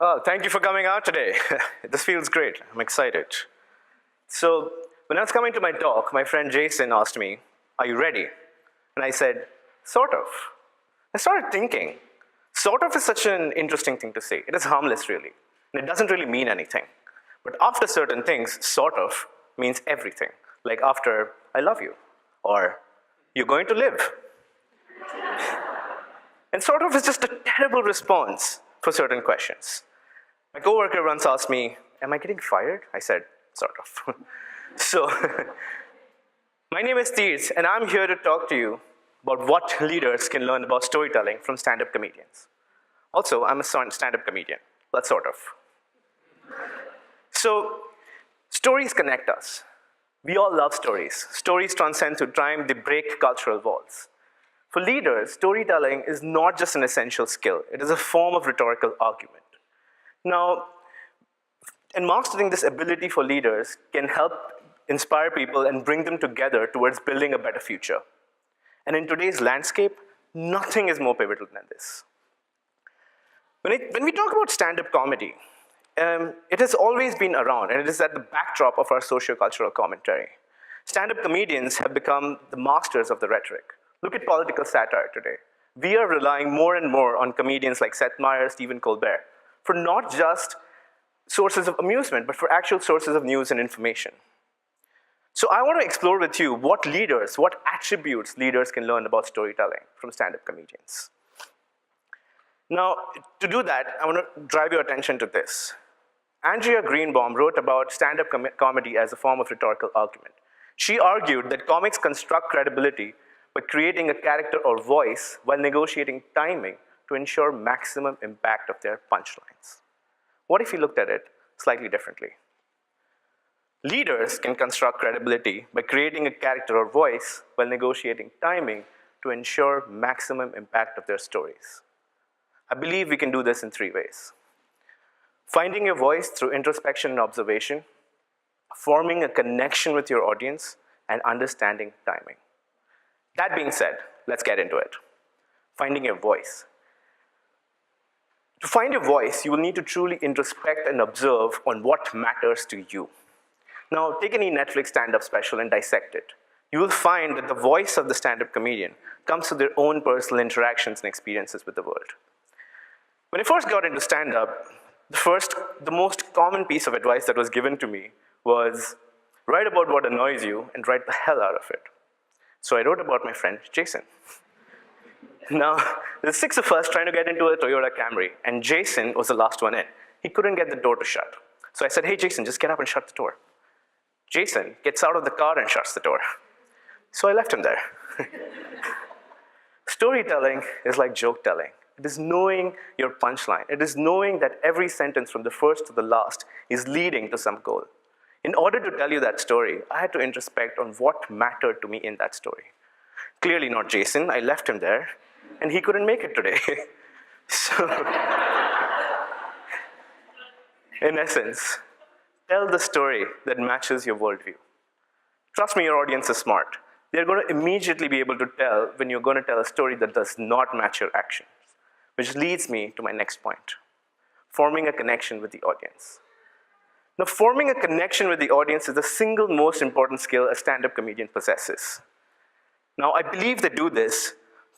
Oh, thank you for coming out today. This feels great. I'm excited. So, when I was coming to my talk, my friend Jason asked me, "Are you ready?" And I said, "Sort of." I started thinking, sort of is such an interesting thing to say. It is harmless, really, and it doesn't really mean anything. But after certain things, sort of means everything. Like after, "I love you," or "You're going to live." And sort of is just a terrible response for certain questions. My coworker once asked me, "Am I getting fired?" I said, "Sort of." So, my name is Tirth, and I'm here to talk to you about what leaders can learn about storytelling from stand-up comedians. Also, I'm a stand-up comedian, but sort of. So, stories connect us. We all love stories. Stories transcend through time, they break cultural walls. For leaders, storytelling is not just an essential skill, it is a form of rhetorical argument. Now, and mastering this ability for leaders can help inspire people and bring them together towards building a better future. And in today's landscape, nothing is more pivotal than this. When we talk about stand-up comedy, it has always been around, and it is at the backdrop of our socio-cultural commentary. Stand-up comedians have become the masters of the rhetoric. Look at political satire today. We are relying more and more on comedians like Seth Meyers, Stephen Colbert, for not just sources of amusement, but for actual sources of news and information. So I want to explore with you what attributes leaders can learn about storytelling from stand-up comedians. Now, to do that, I want to drive your attention to this. Andrea Greenbaum wrote about stand-up comedy as a form of rhetorical argument. She argued that comics construct credibility by creating a character or voice while negotiating timing to ensure maximum impact of their punchlines. What if we looked at it slightly differently? Leaders can construct credibility by creating a character or voice while negotiating timing to ensure maximum impact of their stories. I believe we can do this in 3 ways. Finding your voice through introspection and observation, forming a connection with your audience, and understanding timing. That being said, let's get into it. Finding your voice. To find your voice, you will need to truly introspect and observe on what matters to you. Now, take any Netflix stand-up special and dissect it. You will find that the voice of the stand-up comedian comes through their own personal interactions and experiences with the world. When I first got into stand-up, the most common piece of advice that was given to me was, write about what annoys you and write the hell out of it. So I wrote about my friend, Jason. Now, there's 6 of us trying to get into a Toyota Camry, and Jason was the last one in. He couldn't get the door to shut. So I said, "Hey, Jason, just get up and shut the door." Jason gets out of the car and shuts the door. So I left him there. Storytelling is like joke telling. It is knowing your punchline. It is knowing that every sentence from the first to the last is leading to some goal. In order to tell you that story, I had to introspect on what mattered to me in that story. Clearly not Jason. I left him there, and he couldn't make it today. So, in essence, tell the story that matches your worldview. Trust me, your audience is smart. They're going to immediately be able to tell when you're going to tell a story that does not match your actions, which leads me to my next point, forming a connection with the audience. Now, forming a connection with the audience is the single most important skill a stand-up comedian possesses. Now, I believe they do this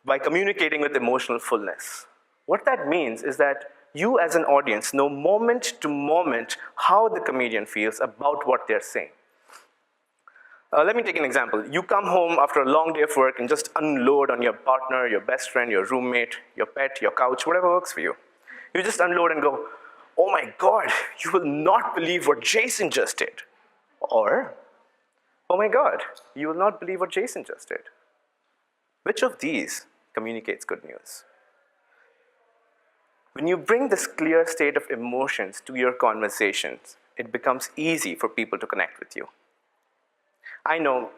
by communicating with emotional fullness. What that means is that you as an audience know moment to moment how the comedian feels about what they're saying. Let me take an example. You come home after a long day of work and just unload on your partner, your best friend, your roommate, your pet, your couch, whatever works for you. You just unload and go, "Oh my God, you will not believe what Jason just did." Or, "Oh my God, you will not believe what Jason just did." Which of these communicates good news? When you bring this clear state of emotions to your conversations, it becomes easy for people to connect with you. I know,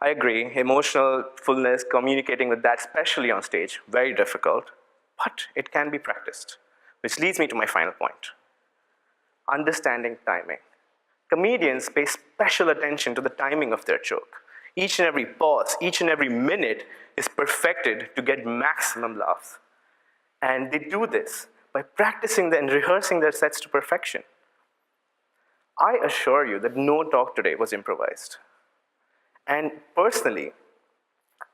I agree, emotional fullness, communicating with that, especially on stage, very difficult, but it can be practiced. Which leads me to my final point. Understanding timing. Comedians pay special attention to the timing of their joke. Each and every pause, each and every minute is perfected to get maximum laughs. And they do this by practicing and rehearsing their sets to perfection. I assure you that no talk today was improvised. And personally,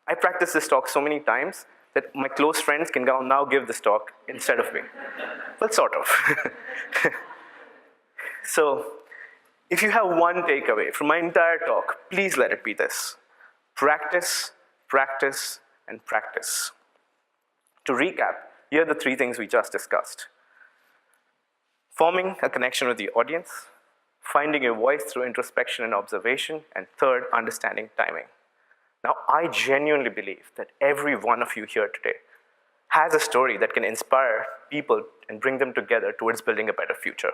I practiced this talk so many times that my close friends can now give this talk instead of me. Well, sort of. So, if you have one takeaway from my entire talk, please let it be this: practice, practice, and practice. To recap, here are the three things we just discussed: forming a connection with the audience, finding your voice through introspection and observation, and third, understanding timing. Now, I genuinely believe that every one of you here today has a story that can inspire people and bring them together towards building a better future.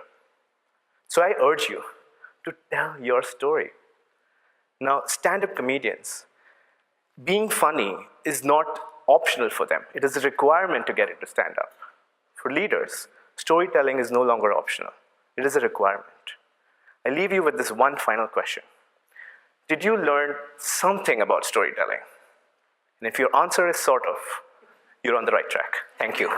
So I urge you to tell your story. Now, stand-up comedians, being funny is not optional for them. It is a requirement to get into stand-up. For leaders, storytelling is no longer optional. It is a requirement. I leave you with this one final question. Did you learn something about storytelling? And if your answer is sort of, you're on the right track. Thank you.